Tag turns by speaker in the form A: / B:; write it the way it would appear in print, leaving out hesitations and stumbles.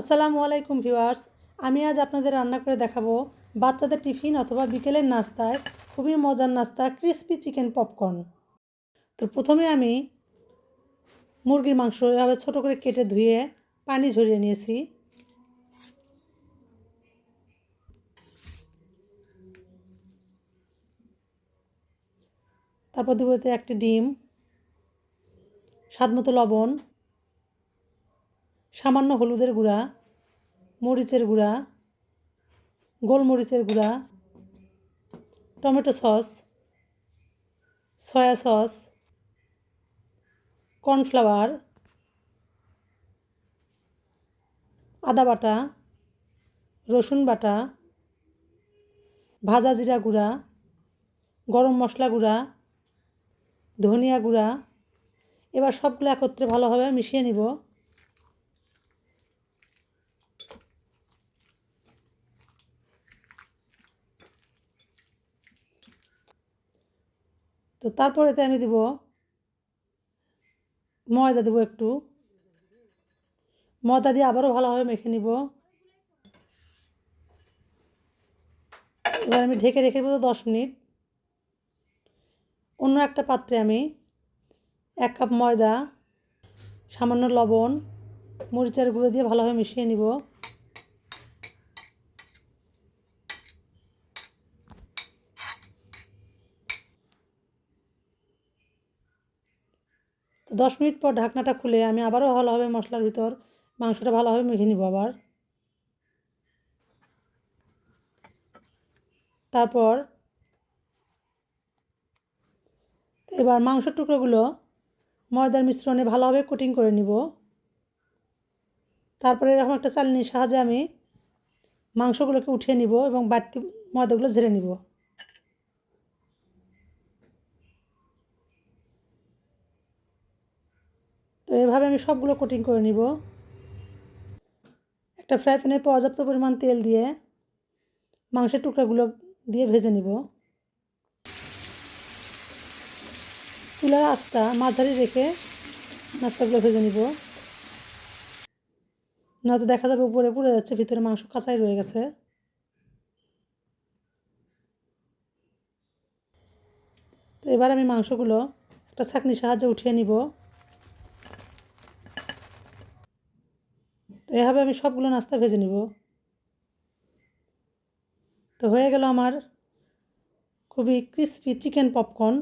A: আসসালামু আলাইকুম ভিউয়ার্স, আমি আজ আপনাদের রান্না করে দেখাবো বাচ্চাদের টিফিন অথবা বিকেলের নাস্তায় খুবই মজার নাস্তা ক্রিস্পি চিকেন পপকর্ন। তো প্রথমে আমি মুরগির মাংস এভাবে ছোটো করে কেটে ধুয়ে পানি ঝরিয়ে নিয়েছি। তারপর দেব এতে একটি ডিম, স্বাদমতো লবণ, সামান্য হলুদের গুঁড়া, মরিচের গুঁড়া, গোলমরিচের গুঁড়া, tomato sauce, soya sauce, cornflour, আদা বাটা, রসুন বাটা, ভাজা জিরা গুঁড়া, গরম মশলা গুঁড়া, ধনিয়া গুঁড়া। এবার সবগুলো একত্রে ভালোভাবে মিশিয়ে নিব। তো তারপর এতে আমি দেব ময়দা, দেবো একটু ময়দা দিয়ে আবারও ভালোভাবে মেখে নিব। এবার আমি ঢেকে রেখে দেবো 10 মিনিট। অন্য একটা পাত্রে আমি 1 কাপ ময়দা, সামান্য লবণ, মরিচের গুঁড়ো দিয়ে ভালোভাবে মিশিয়ে নিব। তো 10 মিনিট পর ঢাকনাটা খুলে আমি আবারও ভালোভাবে মশলার ভিতর মাংসটা ভালোভাবে মেখে নিব আবার। তারপর এবার মাংসের টুকরোগুলো ময়দার মিশ্রণে ভালোভাবে কোটিং করে নিব। তারপরে এরকম একটা চালনির সাহায্যে আমি মাংসগুলোকে উঠিয়ে নিব এবং বাড়তি ময়দাগুলো ঝেড়ে নিব। তো এভাবে আমি সবগুলো কোটিং করে নিব। একটা ফ্রাই প্যানে পর্যাপ্ত পরিমাণ তেল দিয়ে মাংসের টুকরাগুলো দিয়ে ভেজে নিব। চুলার আঁচটা মাঝারি রেখে নাস্তাগুলো ভেজে নিব, নয়তো দেখা যাবে উপরে পুড়ে যাচ্ছে, ভিতরে মাংস কাঁচাই রয়ে গেছে। তো এবার আমি মাংসগুলো একটা ছাঁকনির সাহায্যে উঠিয়ে নিব। তো এভাবে আমি সবগুলো নাস্তা ভেজে নিব। তো হয়ে গেল আমার খুবই ক্রিস্পি চিকেন পপকর্ন।